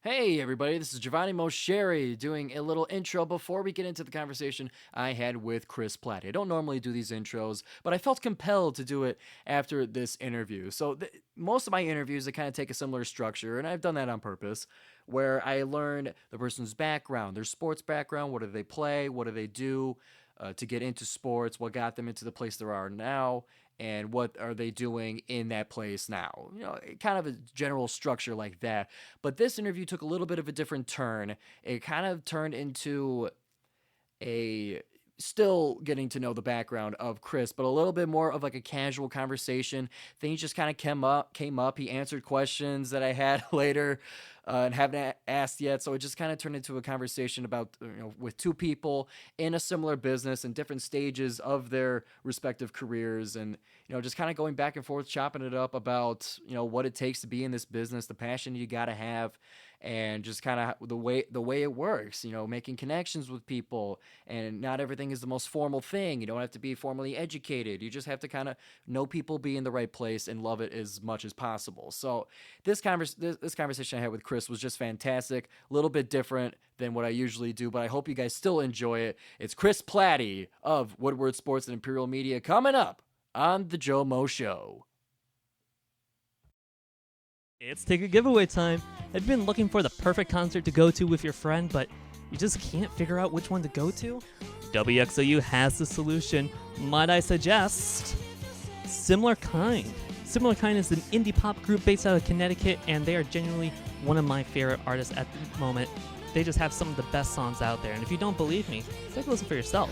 Hey everybody, this is GioMoShow doing a little intro before we get into the conversation I had with Chris Platte. I don't normally do these intros, but I felt compelled to do it after this interview. Most of my interviews, they kind of take a similar structure, and I've done that on purpose, where I learn the person's background, their sports background, what do they play, what do they do to get into sports, what got them into the place they are now, and what are they doing in that place now. Kind of a general structure like that. But this interview took a little bit of a different turn. It kind of turned into a still getting to know the background of Chris, but a little bit more of like a casual conversation. Things just kind of came up. He answered questions that I had later and haven't asked yet. So it just kind of turned into a conversation about with two people in a similar business and different stages of their respective careers, and just kind of going back and forth, chopping it up about what it takes to be in this business, the passion you got to have, and just kind of the way it works, making connections with people. And not everything is the most formal thing. You don't have to be formally educated. You just have to kind of know people, be in the right place, and love it as much as possible. So this conversation I had with Chris was just fantastic, a little bit different than what I usually do, but I hope you guys still enjoy it. It's Chris Platte of Woodward Sports and Imperial Media coming up on the GioMoShow. It's ticket giveaway time. Have you been looking for the perfect concert to go to with your friend, but you just can't figure out which one to go to? WXOU has the solution. Might I suggest Similar Kind. Similar Kind is an indie pop group based out of Connecticut, and they are genuinely one of my favorite artists at the moment. They just have some of the best songs out there, and if you don't believe me, take a listen for yourself.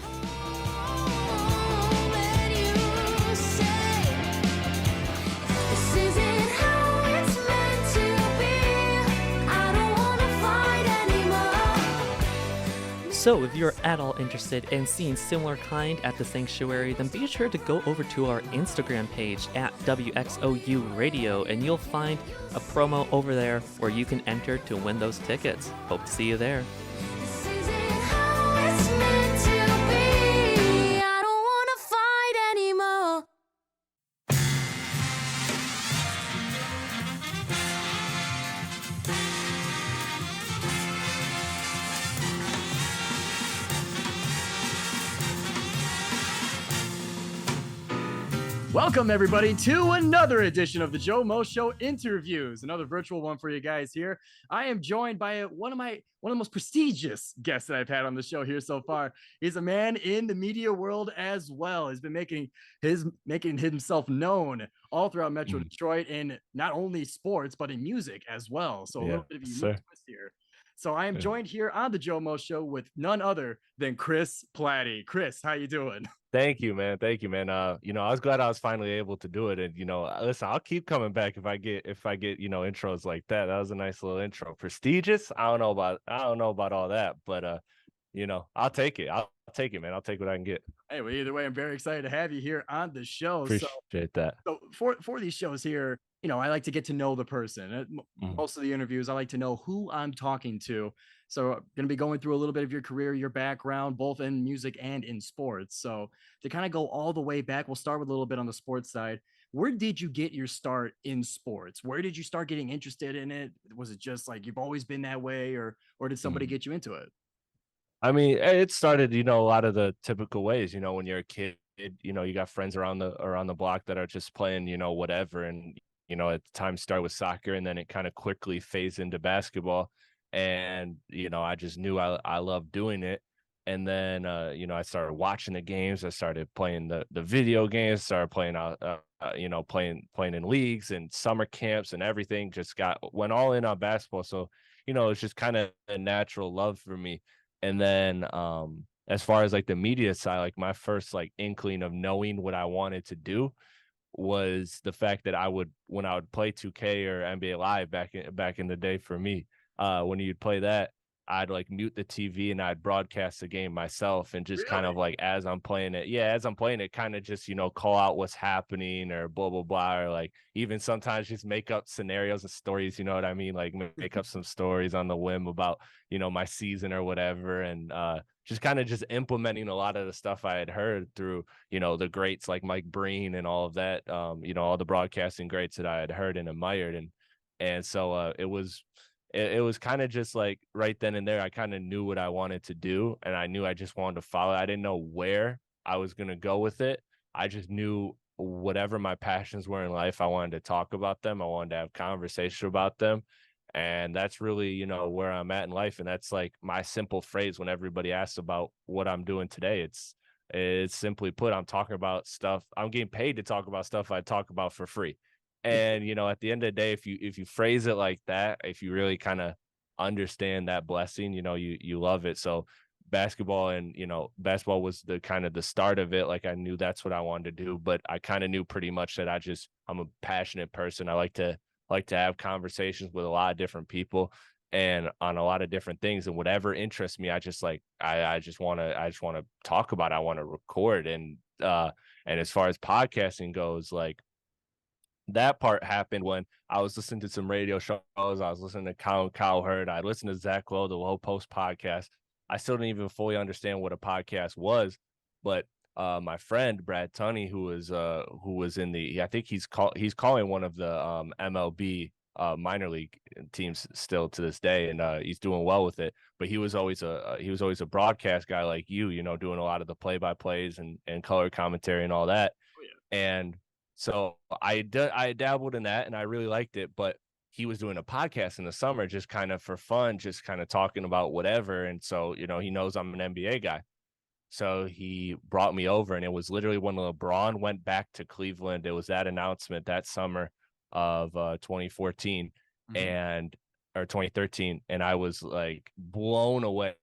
So if you're at all interested in seeing Similar Kind at the Sanctuary, then be sure to go over to our Instagram page at WXOU Radio, and you'll find a promo over there where you can enter to win those tickets. Hope to see you there. Welcome, everybody, to another edition of the GioMoShow interviews, another virtual one for you guys here. I am joined by one of the most prestigious guests that I've had on the show here so far. He's a man in the media world as well. He's been making himself known all throughout Metro Detroit in not only sports but in music as well. So a little bit of a unique twist here. So I am joined here on the GioMoShow with none other than Chris Platte. Chris, how you doing? Thank you, man. I was glad I was finally able to do it. And, listen, I'll keep coming back if I get, intros like that. That was a nice little intro. Prestigious. I don't know about all that, but, I'll take it. I'll take it, man. I'll take what I can get. Hey, well, either way, I'm very excited to have you here on the show. Appreciate that. So for these shows here, I like to get to know the person. Most of the interviews, I like to know who I'm talking to. So I'm going to be going through a little bit of your career, your background, both in music and in sports. So to kind of go all the way back, we'll start with a little bit on the sports side. Where did you get your start in sports? Where did you start getting interested in it? Was it just like you've always been that way, or did somebody get you into it? I mean, it started, a lot of the typical ways, when you're a kid, you got friends around the block that are just playing, whatever. And, at the time start with soccer, and then it kind of quickly phased into basketball. And, I just knew I loved doing it. And then, I started watching the games. I started playing the video games, started playing out, playing in leagues and summer camps and everything. Just went all in on basketball. So, it's just kind of a natural love for me. And then, as far as like the media side, like my first like inkling of knowing what I wanted to do was the fact that when I would play 2K or NBA Live back in the day for me, when you'd play that, I'd like mute the TV and I'd broadcast the game myself, and just kind of like as I'm playing it, kind of just, call out what's happening or blah, blah, blah. Or like even sometimes just make up scenarios and stories, you know what I mean? Like make up some stories on the whim about, my season or whatever. And just kind of just implementing a lot of the stuff I had heard through, the greats like Mike Breen and all of that, all the broadcasting greats that I had heard and admired. And so it was it was kind of just like right then and there, I kind of knew what I wanted to do, and I knew I just wanted to follow. I didn't know where I was going to go with it. I just knew whatever my passions were in life, I wanted to talk about them. I wanted to have conversation about them. And that's really, where I'm at in life. And that's like my simple phrase when everybody asks about what I'm doing today. It's simply put, I'm talking about stuff. I'm getting paid to talk about stuff I talk about for free. And at the end of the day, if you phrase it like that, if you really kind of understand that blessing, you love it. So basketball and basketball was the kind of the start of it. Like I knew that's what I wanted to do, but I kind of knew pretty much that I'm a passionate person. I like to have conversations with a lot of different people and on a lot of different things, and whatever interests me, I just like I just want to talk about it. I want to record. And as far as podcasting goes, like that part happened when I was listening to some radio shows. I was listening to Colin Cowherd. I listened to Zach Lowe, the Low Post podcast. I still didn't even fully understand what a podcast was, but my friend Brad Tunney, who was in the, I think he's calling one of the MLB minor league teams still to this day, and he's doing well with it. But he was always a broadcast guy like doing a lot of the play by plays and color commentary and all that. Oh, yeah. And so I dabbled in that and I really liked it, but he was doing a podcast in the summer just kind of for fun, just kind of talking about whatever. And so, he knows I'm an NBA guy. So he brought me over, and it was literally when LeBron went back to Cleveland. It was that announcement that summer of 2014 Mm-hmm. or 2013. And I was like blown away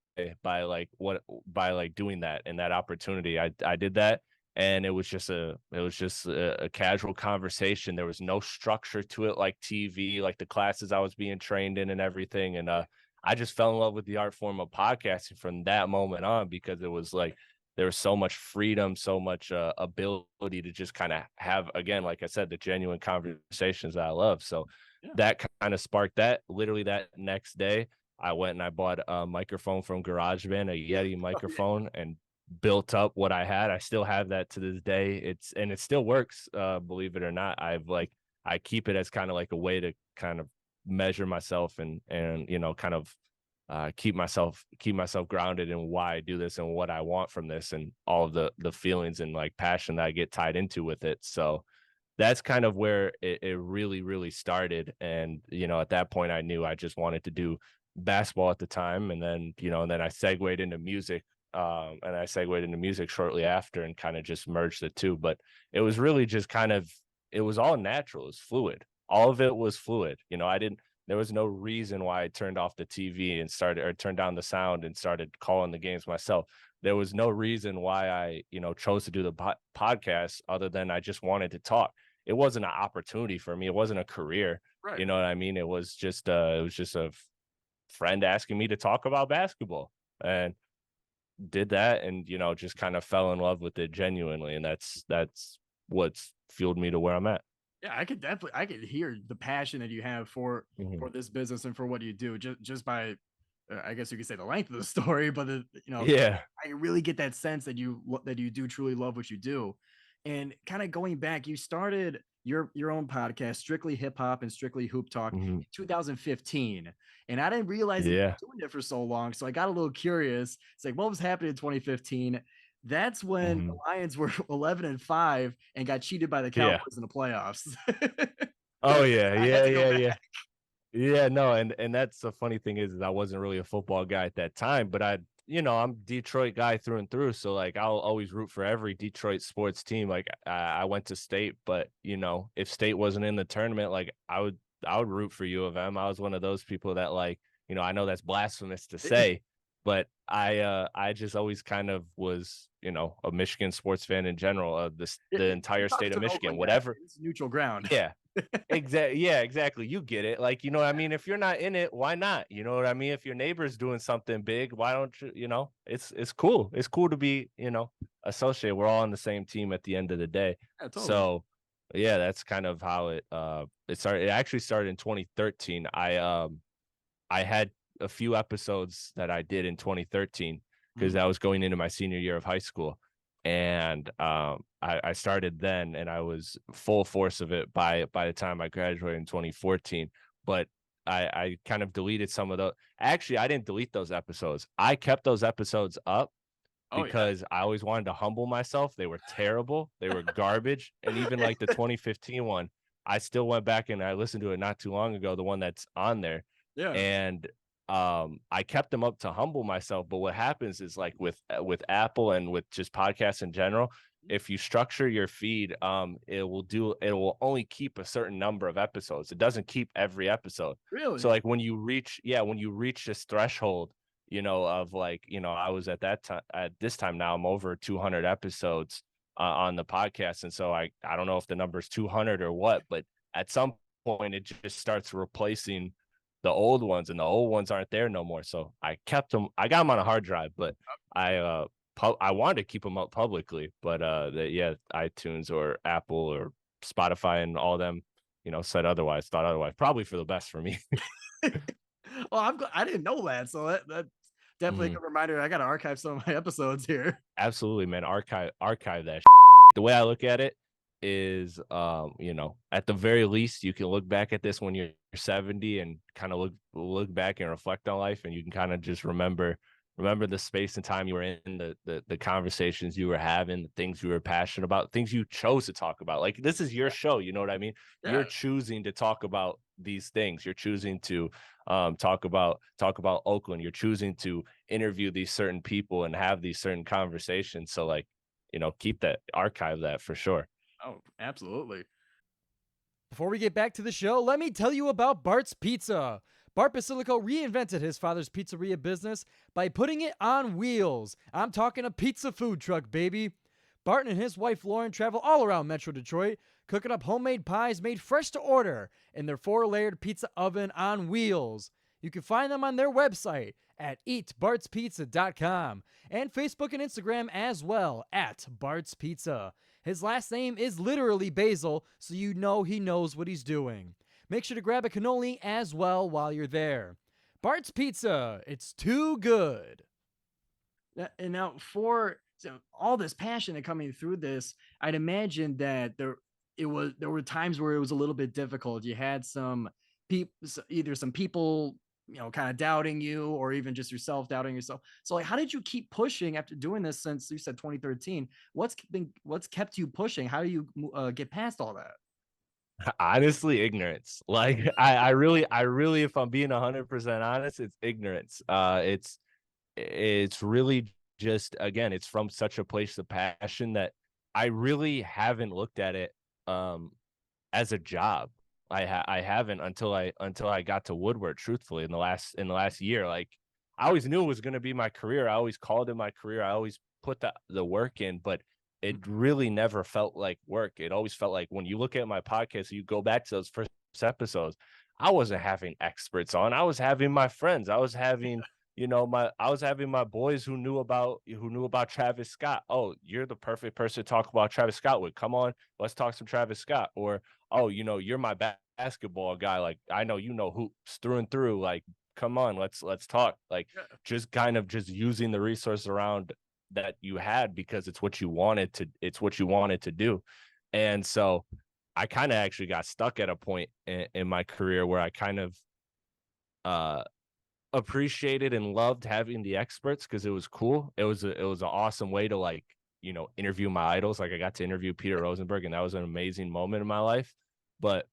by doing that and that opportunity. I did that. And it was just a casual conversation. There was no structure to it like TV, like the classes I was being trained in and everything. And I just fell in love with the art form of podcasting from that moment on, because it was like there was so much freedom, so much ability to just kind of have, again, like I said, the genuine conversations that I love. So Yeah. that kind of sparked that. Literally that next day, I went and I bought a microphone from GarageBand, a Yeti microphone, and built up what I had. I still have that to this day. It still works, believe it or not. I keep it as kind of like a way to kind of measure myself and kind of keep myself grounded in why I do this and what I want from this, and all of the feelings and like passion that I get tied into with it. So that's kind of where it really, really started. And, at that point I knew I just wanted to do basketball at the time. And then, I segued into music. Shortly after, and kind of just merged the two. But it was really just it was all natural. It was fluid. All of it was fluid. There was no reason why I turned off the TV and turned down the sound and started calling the games myself. There was no reason why I, chose to do the podcast other than I just wanted to talk. It wasn't an opportunity for me. It wasn't a career. Right. You know what I mean? It was just a friend asking me to talk about basketball, and did that, and just kind of fell in love with it genuinely. And that's what's fueled me to where I'm at. Yeah, I could hear the passion that you have for this business and for what you do, just by I guess you could say the length of the story, but Yeah. I really get that sense that you do truly love what you do. And kind of going back, you started your own podcast, Strictly Hip Hop and Strictly Hoop Talk, in 2015, and I didn't realize that you Yeah. were doing it for so long. So I got a little curious. It's like, what was happening in 2015? That's when the Lions were 11-5 and got cheated by the Yeah. Cowboys in the playoffs. Oh yeah. I had Yeah. to go Yeah. back. Yeah. Yeah, no, and that's the funny thing is I wasn't really a football guy at that time, but I'm Detroit guy through and through. So like I'll always root for every Detroit sports team. Like I went to State, but if State wasn't in the tournament, like I would root for U of M. I was one of those people that like, I know that's blasphemous to say, but I just always kind of was, a Michigan sports fan in general, the entire state of Michigan, whatever. It's neutral ground. Yeah. Exactly. Yeah, exactly. You get it. Like, what I mean? If you're not in it, why not? You know what I mean? If your neighbor's doing something big, why don't you, it's cool. It's cool to be, associated. We're all on the same team at the end of the day. Yeah, totally. So yeah, that's kind of how it started. It actually started in 2013. I had a few episodes that I did in 2013 because I was going into my senior year of high school. And I started then, and I was full force of it by the time I graduated in 2014. But I kind of deleted some of those. Actually, I didn't delete those episodes. I kept those episodes up Oh yeah. because I always wanted to humble myself. They were terrible. They were garbage. And even like the 2015 one, I still went back and I listened to it not too long ago, the one that's on there. Yeah. And I kept them up to humble myself. But what happens is like with Apple and with just podcasts in general, if you structure your feed, it will only keep a certain number of episodes. It doesn't keep every episode. So Really? like when you reach this threshold, of like, I was at that time, at this time now, I'm over 200 episodes on the podcast. And so I don't know if the number is 200 or what, but at some point it just starts replacing the old ones, and the old ones aren't there no more. So I kept them. I got them on a hard drive, but I wanted to keep them up publicly, but iTunes or Apple or Spotify and all them, thought otherwise, probably for the best for me. Well, I didn't know that, so that definitely a Mhm. good reminder. I got to archive some of my episodes here. Absolutely, man. Archive that. The way I look at it is, at the very least, you can look back at this when you're 70 and kind of look back and reflect on life, and you can kind of just remember the space and time you were in, the conversations you were having, the things you were passionate about, things you chose to talk about. Like, this is your show, you know what I mean? Yeah. You're choosing to talk about these things. You're choosing to talk about Oakland. You're choosing to interview these certain people and have these certain conversations. So like, keep that, archive that for sure. Oh, absolutely. Before we get back to the show, let me tell you about Bart's Pizza. Bart Basilico reinvented his father's pizzeria business by putting it on wheels. I'm talking a pizza food truck, baby. Bart and his wife Lauren travel all around Metro Detroit, cooking up homemade pies made fresh to order in their 4-layered pizza oven on wheels. You can find them on their website at eatbartspizza.com and Facebook and Instagram as well at Bart's Pizza. His last name is literally Basil, so you know he knows what he's doing. Make sure to grab a cannoli as well while you're there. Bart's Pizza, it's too good. And now for all this passion and coming through this, I'd imagine that there were times where it was a little bit difficult. You had some people, either some people, kind of doubting you, or even just yourself doubting yourself. So like, how did you keep pushing after doing this since you said 2013? What's kept you pushing? How do you get past all that? Honestly, ignorance. Like, I really, if I'm being 100% honest, it's ignorance. It's really just, again, it's from such a place of passion that I really haven't looked at it as a job. I haven't until I got to Woodward, truthfully, in the last year. Like, I always knew it was going to be my career. I always called it my career. I always put the work in, but it really never felt like work. It always felt like, when you look at my podcast, you go back to those first episodes, I wasn't having experts on. I was having my friends. I was having, my boys who knew about Travis Scott. Oh, you're the perfect person to talk about Travis Scott with. Come on, let's talk some Travis Scott. Or, oh, you're my basketball guy. Like, I know hoops through and through. Like, come on, let's talk. Like, just kind of just using the resource around that you had, because it's what you wanted to do. And so I kind of actually got stuck at a point in my career where I kind of uh appreciated and loved having the experts, because it was cool. It was an awesome way to, like, interview my idols. Like, I got to interview Peter Rosenberg, and that was an amazing moment in my life. But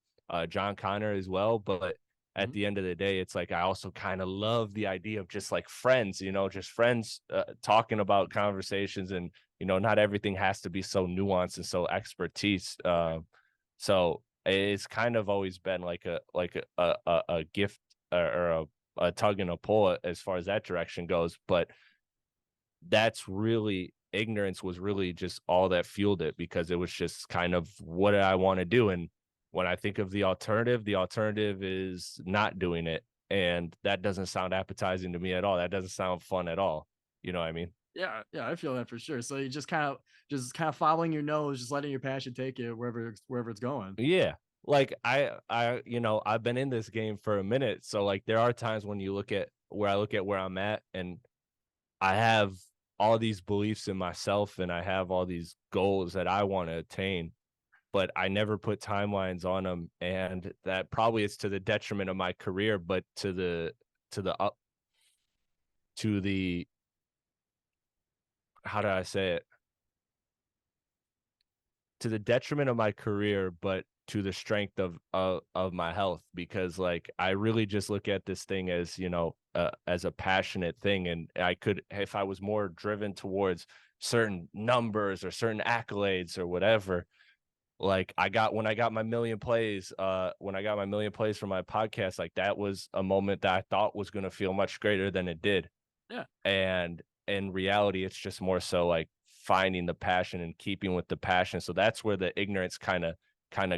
John Connor as well. But at the end of the day, it's like, I also kind of love the idea of just like friends, just friends talking about conversations, and not everything has to be so nuanced and so expertise. So it's kind of always been like a gift, or a tug and a pull as far as that direction goes. But that's really, ignorance was really just all that fueled it, because it was just kind of, what did I want to do? And when I think of the alternative is not doing it. And that doesn't sound appetizing to me at all. That doesn't sound fun at all. You know what I mean? Yeah, yeah, I feel that for sure. So you just kind of following your nose, just letting your passion take you wherever it's going. Yeah. Like, I've been in this game for a minute. So like, there are times when I look at where I'm at, and I have all these beliefs in myself, and I have all these goals that I want to attain. but I never put timelines on them, and that probably is to the detriment of my career, but to the how do I say it? To the detriment of my career, but to the strength of my health, because like I really just look at this thing as, as a passionate thing. And I could, if I was more driven towards certain numbers or certain accolades or whatever, like when I got my million plays, when I got my million plays for my podcast, like that was a moment that I thought was going to feel much greater than it did. Yeah. And in reality, it's just more so like finding the passion and keeping with the passion. So that's where the ignorance kind of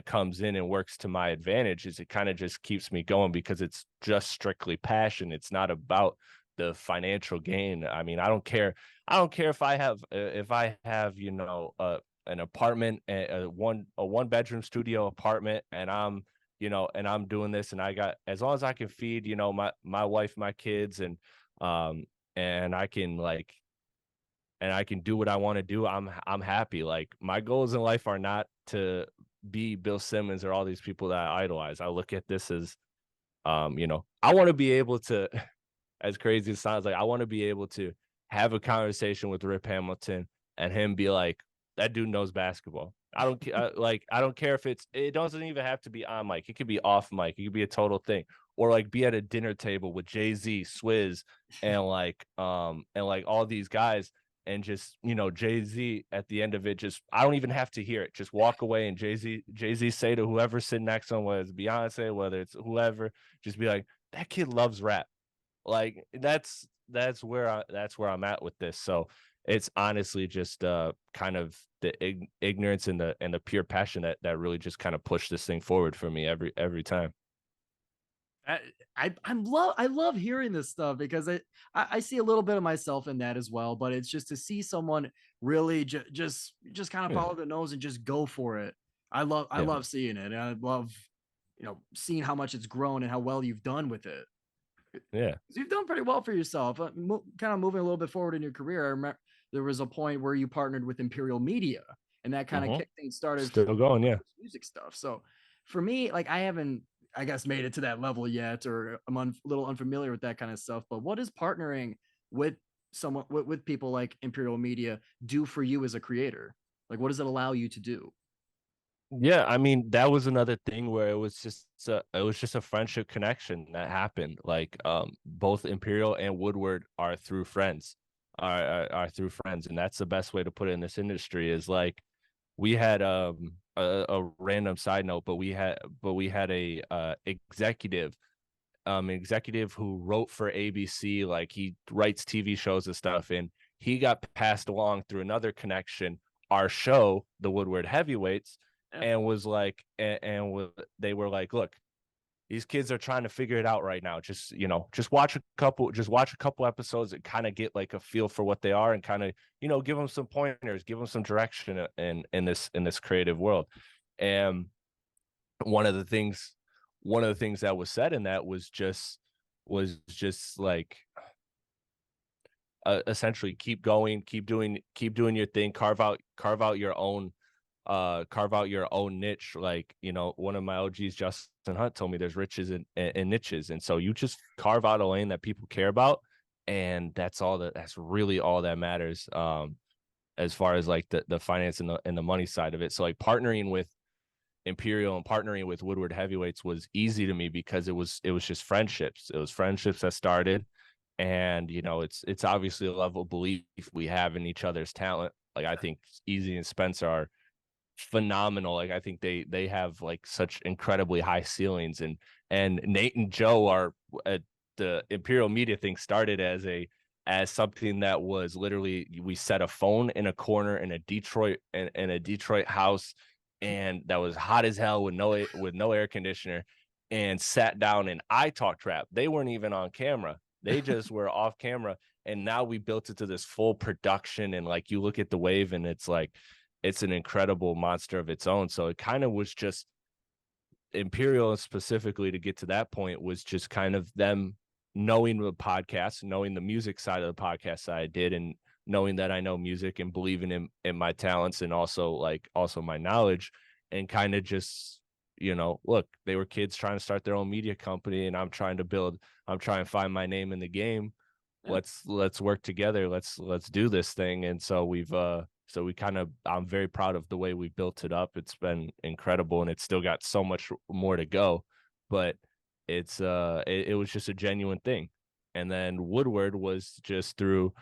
comes in and works to my advantage. Is it kind of just keeps me going because it's just strictly passion. It's not about the financial gain. I mean, I don't care if I have an apartment, a one bedroom studio apartment, and I'm doing this, and I got, as long as I can feed my wife, my kids, and I can do what I want to do, I'm happy. Like, my goals in life are not to be Bill Simmons or all these people that I idolize. I look at this as I want to be able to, as crazy as it sounds, like I want to be able to have a conversation with Rip Hamilton and him be like, that dude knows basketball. I don't I don't care if it doesn't even have to be on mic. It could be off mic. It could be a total thing. Or like be at a dinner table with Jay-Z, Swizz, and like all these guys, and just, Jay-Z at the end of it, just, I don't even have to hear it. Just walk away and Jay-Z say to whoever's sitting next to him, whether it's Beyonce, whether it's whoever, just be like, that kid loves rap. Like that's where I'm at with this. So it's honestly just kind of the ignorance and the pure passion that really just kind of pushed this thing forward for me every time. I love hearing this stuff because I see a little bit of myself in that as well, but it's just to see someone really just kind of follow the nose and just go for it. I love seeing it, and I love seeing how much it's grown and how well you've done with it. Yeah, you've done pretty well for yourself. Kind of moving a little bit forward in your career, I remember there was a point where you partnered with Imperial Media, and that kind of kicked things started. Still going, yeah. Music stuff. So for me, like, I haven't, I guess, made it to that level yet, or I'm a little unfamiliar with that kind of stuff. But what does partnering with someone with people like Imperial Media do for you as a creator? Like, what does it allow you to do? Yeah, I mean, that was another thing where it was just a friendship connection that happened. Like, both Imperial and Woodward are through friends, are through friends, and that's the best way to put it in this industry. Is like, we had a random side note, but we had a executive who wrote for ABC. Like, he writes TV shows and stuff, and he got passed along through another connection, our show, the Woodward Heavyweights, and was like, they were like, look, these kids are trying to figure it out right now. Just, watch a couple episodes and kind of get like a feel for what they are, and kind of, give them some pointers, give them some direction in this creative world. And one of the things that was said in that was just like, essentially, keep going, keep doing your thing, carve out your own niche. Like, one of my OGs, Justin Hunt, told me there's riches in niches, and so you just carve out a lane that people care about, and that's really all that matters, as far as like the finance and the money side of it. So like, partnering with Imperial and partnering with Woodward Heavyweights was easy to me because it was just friendships. It was friendships that started, and it's obviously a level of belief we have in each other's talent. Like, I think Easy and Spencer are phenomenal. Like, I think they have like such incredibly high ceilings, and Nate and Joe are the Imperial Media thing started as something that was literally, we set a phone in a corner in a Detroit house, and that was hot as hell with no air conditioner, and sat down and I talked rap. They weren't even on camera. They just were off camera. And now we built it to this full production, and like, you look at the wave and it's like, it's an incredible monster of its own. So it kind of was just Imperial, specifically, to get to that point, was just kind of them knowing the podcast, knowing the music side of the podcast I did, and knowing that I know music and believing in my talents, and also my knowledge, and kind of just, look, they were kids trying to start their own media company, and I'm trying to find my name in the game. Yeah. Let's work together. Let's do this thing. And so I'm very proud of the way we built it up. It's been incredible, and it's still got so much more to go, but it was just a genuine thing. And then Woodward was just through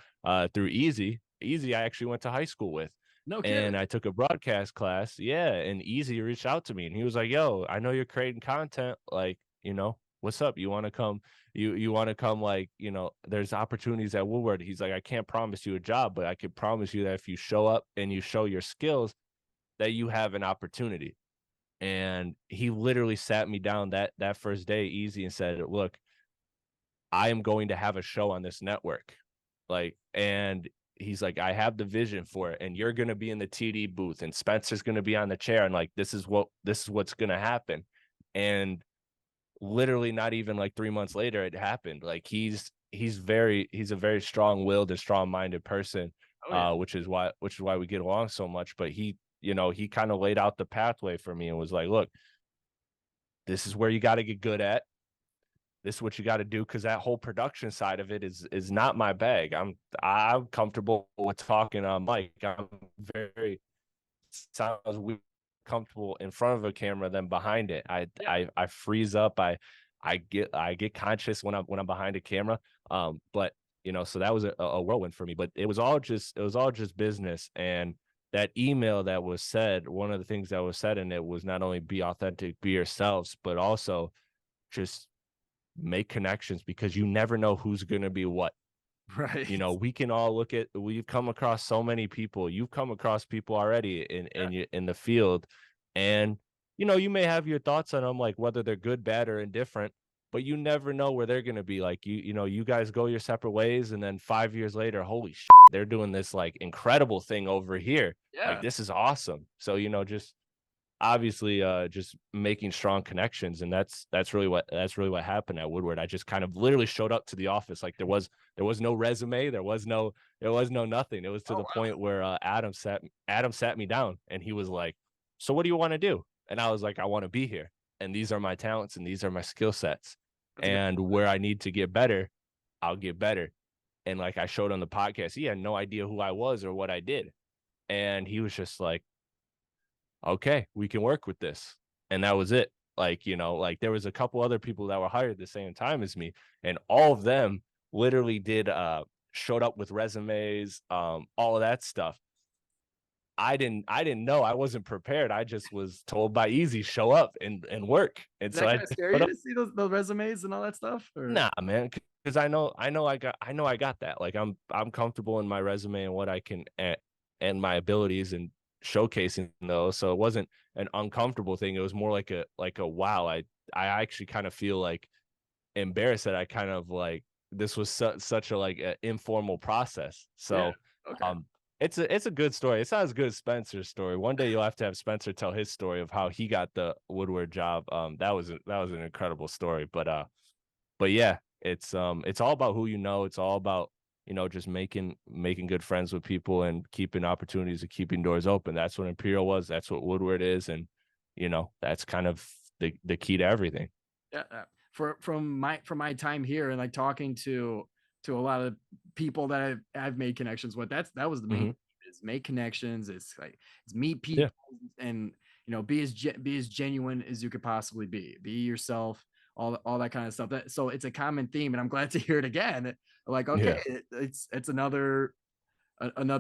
Easy. I actually went to high school with, No kidding. and I took a broadcast class. Yeah, and Easy reached out to me, and he was like, "Yo, I know you're creating content. Like, what's up? You want to come? You want to come? Like, there's opportunities at Woodward." He's like, "I can't promise you a job, but I can promise you that if you show up and you show your skills, that you have an opportunity." And he literally sat me down that first day, Easy, and said, "Look, I am going to have a show on this network." And he's like, "I have the vision for it, and you're going to be in the TD booth, and Spencer's going to be on the chair, and like this is what's going to happen." And literally not even like 3 months later it happened. Like he's a very strong-willed and strong-minded person, Oh yeah. which is why we get along so much. But he kind of laid out the pathway for me and was like, "Look, this is where you got to get good at. This is what you got to do," because that whole production side of it is not my bag. I'm comfortable with talking on mic. I'm very sounds weird, comfortable in front of a camera than behind it. Yeah. I freeze up. I get conscious when I'm behind a camera. But so that was a whirlwind for me. But it was all just business. And that email that was said, one of the things that was said in it was not only be authentic, be yourselves, but also just make connections, because you never know who's going to be what. Right. We can all we've come across so many people. You've come across people already in the field, and you may have your thoughts on them, like whether they're good, bad, or indifferent, but you never know where they're going to be. Like you guys go your separate ways, and then 5 years later, holy shit, they're doing this like incredible thing over here. Like, Yeah. this is awesome. So just obviously just making strong connections, and that's really what happened at Woodward. I just kind of literally showed up to the office. Like, there was no resume, there was no nothing. It was to Oh the wow. point where Adam sat me down, and he was like, "So what do you want to do?" And I was like, "I want to be here, and these are my talents, and these are my skill sets, That's a good. and where I need to get better, I'll get better." And like I showed on the podcast, he had no idea who I was or what I did, and he was just like, "Okay, we can work with this." And that was it. Like, like there was a couple other people that were hired at the same time as me, and all of them literally showed up with resumes, all of that stuff. I didn't know. I wasn't prepared. I just was told by Easy, show up and work. And Did so that I kind of scare showed you up. to see those resumes and all that stuff? Or Nah, man, because I know I got that. Like, I'm comfortable in my resume and what I can and my abilities, and showcasing those. So it wasn't an uncomfortable thing. It was more like a wow. I actually kind of feel like embarrassed that I kind of like this was such a like a informal process. yeah. So Okay. um it's a good story. It's not as good as Spencer's story. One day you'll have to have Spencer tell his story of how he got the Woodward job. That was an incredible story. But yeah, it's all about who you know. It's all about, just making good friends with people and keeping opportunities and keeping doors open. That's what Imperial was. That's what Woodward is. And that's kind of the key to everything. Yeah. From my time here and like talking to a lot of people that I've made connections with. That was the main Hmm. thing, is make connections. It's meet Yeah. people and be as genuine as you could possibly be. Be yourself. All that kind of stuff. So it's a common theme, and I'm glad to hear it again. Like, okay, Yeah. it's another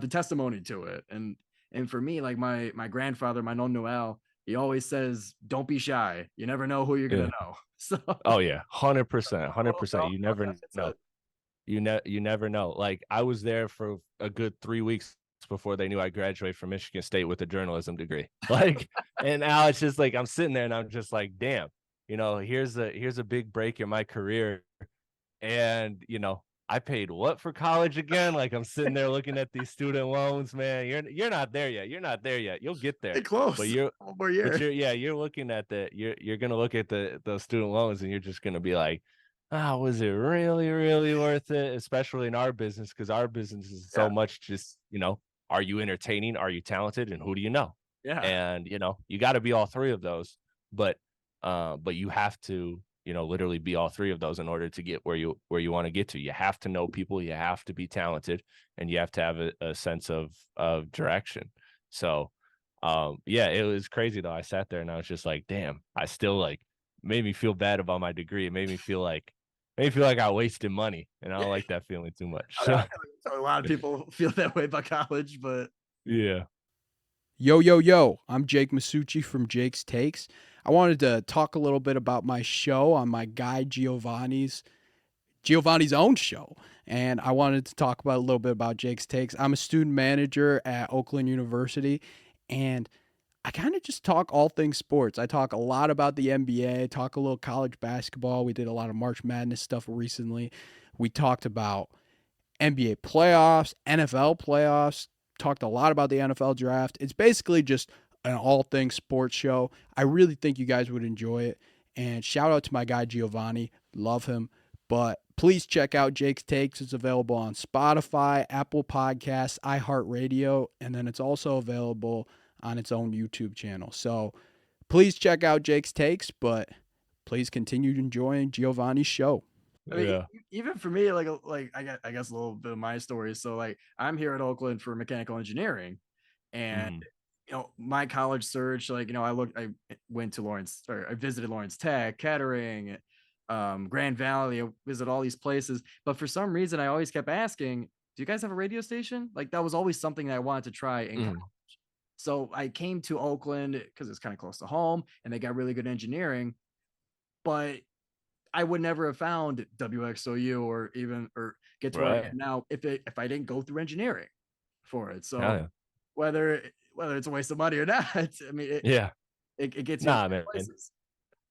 testimony to it. And for me, like my grandfather, my non Noel, he always says, "Don't be shy. You never know who you're gonna Yeah. know." So Oh yeah. 100%. well, 100%. You no, never that's know. it. You never know. Like, I was there for a good 3 weeks before they knew I graduated from Michigan State with a journalism degree. Like, and now it's just like I'm sitting there and I'm just like, damn, here's a big break in my career. And I paid what for college again? Like, I'm sitting there looking at these student loans, man. You're not there yet. You're not there yet. You'll get there. Stay But close. you're One more but year. you're looking at you're gonna look at those student loans, and you're just gonna be like, was it really, really worth it? Especially in our business, because our business is so Yeah. much just, are you entertaining? Are you talented? And who do you know? Yeah. And you got to be all three of those, but you have to literally be all three of those in order to get where you want to get to. You have to know people, you have to be talented, and you have to have a sense of direction. So yeah, it was crazy though. I sat there and I was just like, damn, I still like made me feel bad about my degree. It made me feel like I wasted money, and I don't like that feeling too much. I So feel like a lot of people feel that way about college, but yeah. Yo, yo, yo, I'm Jake Masucci from Jake's Takes. I wanted to talk a little bit about my show on my guy Giovanni's own show. And I wanted to talk about a little bit about Jake's Takes. I'm a student manager at Oakland University, and I kind of just talk all things sports. I talk a lot about the NBA, talk a little college basketball. We did a lot of March Madness stuff recently. We talked about NBA playoffs, NFL playoffs, talked a lot about the NFL draft. It's basically just an all things sports show. I really think you guys would enjoy it. And shout out to my guy Giovanni. Love him. But please check out Jake's Takes. It's available on Spotify, Apple Podcasts, iHeartRadio, and then it's also available on its own YouTube channel. So please check out Jake's Takes, but please continue enjoying Giovanni's show. I mean, Yeah. even for me, like I guess a little bit of my story. So like I'm here at Oakland for mechanical engineering, and Mhm. my college search, like I went to Lawrence, or I visited Lawrence Tech, Kettering, Grand Valley. I visited all these places, but for some reason, I always kept asking, "Do you guys have a radio station?" Like that was always something that I wanted to try in college. Mhm. So I came to Oakland because it's kind of close to home, and they got really good engineering, but I would never have found WXOU or get to where I Right. am now if I didn't go through engineering for it. Hell So yeah. whether it's a waste of money or not, I mean Yeah. it gets you into Nah, good man. places.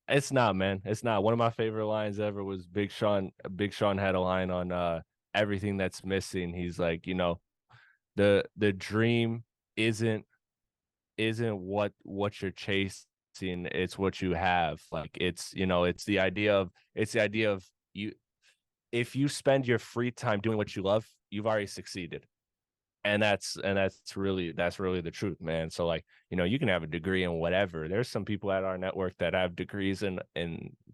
It's not, man. It's not. One of my favorite lines ever was Big Sean. Big Sean had a line on everything that's missing. He's like, the dream isn't what you're chasing, it's what you have. Like it's the idea of you, if you spend your free time doing what you love, you've already succeeded. And that's really the truth, man. So like, you can have a degree in whatever. There's some people at our network that have degrees in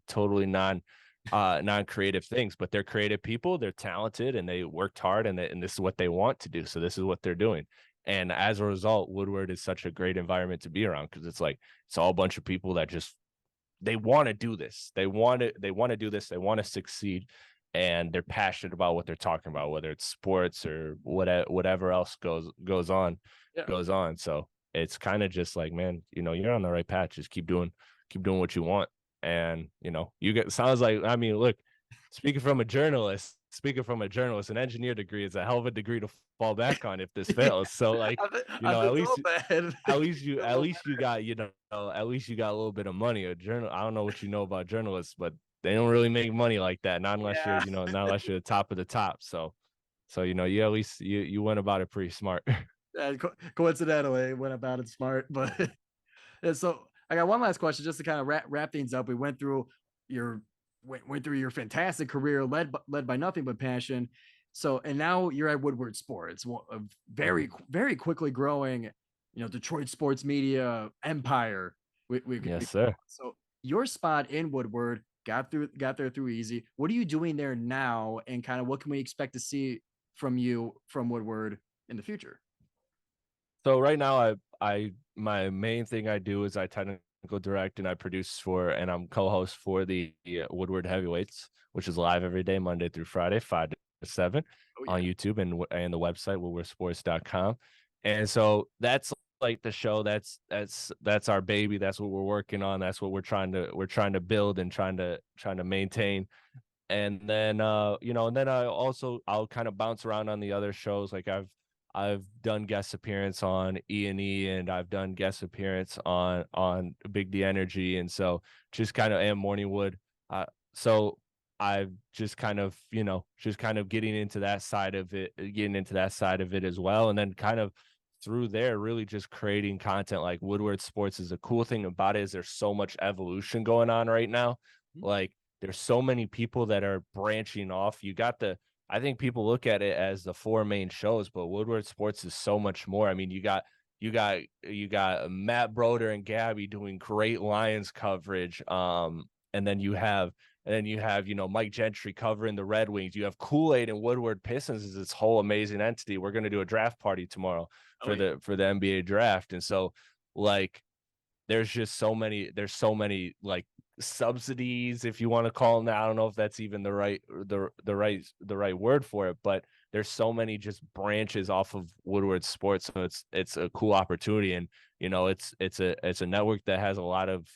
totally non-creative things, but they're creative people, they're talented, and they worked hard, and this is what they want to do. So this is what they're doing. And as a result, Woodward is such a great environment to be around, because it's all a bunch of people that just they want to do this. They want to do this. They want to succeed, and they're passionate about what they're talking about, whether it's sports or whatever else goes on. Yeah. So it's kind of just like, man, you're on the right path. Just keep doing what you want. And you get sounds like, I mean, look, speaking from a journalist, an engineer degree is a hell of a degree to fall back on if this fails. So like, I've at been least told that. at least you at least you got at least you got a little bit of money. A journal, I don't know what you know about journalists, but they don't really make money like that, not unless Yeah. not unless you're the top of the top. So you at least you went about it pretty smart. Coincidentally went about it smart, but and so I got one last question just to kind of wrap things up. We your went through your fantastic career led by nothing but passion. So and now you're at Woodward Sports, a very quickly growing, Detroit sports media empire. Yes, sir. So your spot in Woodward got there through easy. What are you doing there now, and kind of what can we expect to see from you from Woodward in the future? So right now, I my main thing I do is I technical direct, and I produce and I'm co-host for the Woodward Heavyweights, which is live every day, Monday through Friday, 5 to 7 Oh on yeah. YouTube and the website woodwardsports.com. And so that's like the show. That's our baby. That's what we're working on. That's what we're trying to build and trying to maintain. And then I'll kind of bounce around on the other shows. Like I've done guest appearance on E&E, and I've done guest appearance on Big D Energy, and so just kind of and Morningwood. So I've just kind of getting into that side of it as well, and then kind of through there really just creating content. Like Woodward Sports, is a cool thing about it is there's so much evolution going on right now. Like there's so many people that are branching off. I think people look at it as the four main shows, but Woodward Sports is so much more. I mean, you got you got Matt Broder and Gabby doing great Lions coverage. And then you have Mike Gentry covering the Red Wings. You have Kool-Aid and Woodward Pistons is this whole amazing entity. We're going to do a draft party tomorrow for the NBA draft. And so like there's so many like subsidies, if you want to call them that. I don't know if that's even the right word for it, but there's so many just branches off of Woodward Sports. So it's a cool opportunity. And it's a network that has a lot of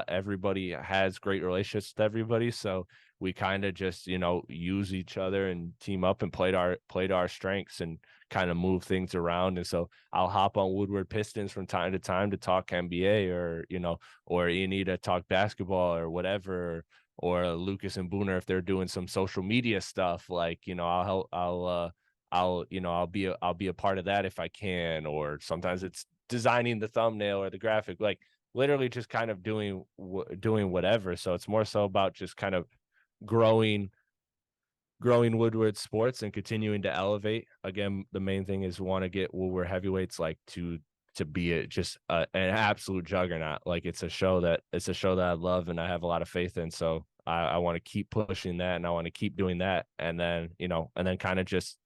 everybody has great relationships with everybody. So we kind of just use each other and team up and play to our strengths and kind of move things around. And so I'll hop on Woodward Pistons from time to time to talk NBA, or you need to talk basketball or whatever, or Lucas and Booner if they're doing some social media stuff. Like I'll be a part of that if I can. Or sometimes it's designing the thumbnail or the graphic, like literally just kind of doing whatever. So it's more so about just kind of growing Woodward Sports and continuing to elevate. Again, the main thing is want to get Woodward Heavyweights like to be an absolute juggernaut. Like it's a show that I love and I have a lot of faith in. So I want to keep pushing that, and I want to keep doing that, and then kind of just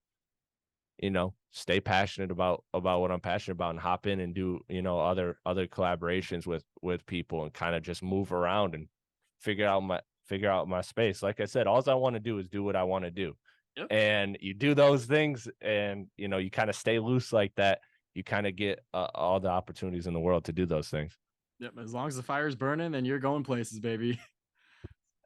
stay passionate about what I'm passionate about and hop in and do other collaborations with people and kind of just move around and figure out my space. Like I said, all I want to do is do what I want to do. Yep. And you do those things and you kind of stay loose like that, you kind of get all the opportunities in the world to do those things. Yep, as long as the fire's burning, then you're going places, baby.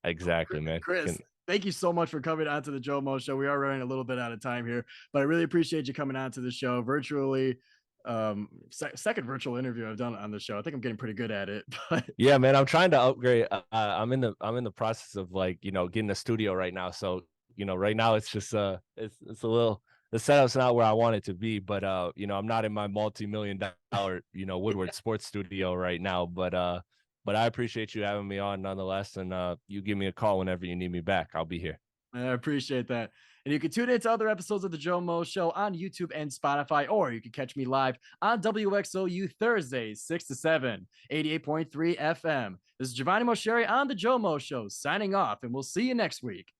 Exactly, man. Chris, thank you so much for coming on to the GioMoShow. We are running a little bit out of time here, but I really appreciate you coming on to the show virtually. Second virtual interview I've done on the show. I think I'm getting pretty good at it. But yeah, man, I'm trying to upgrade. I'm in the process of getting a studio right now. So right now it's just it's a little, the setup's not where I want it to be, but I'm not in my multi-million-dollar Woodward Sports studio right now, but I appreciate you having me on nonetheless, and you give me a call whenever you need me back. I'll be here. I appreciate that. And you can tune in to other episodes of the GioMoShow on YouTube and Spotify, or you can catch me live on WXOU Thursdays, 6 to 7, 88.3 FM. This is Giovanni Moscieri on the GioMoShow signing off, and we'll see you next week.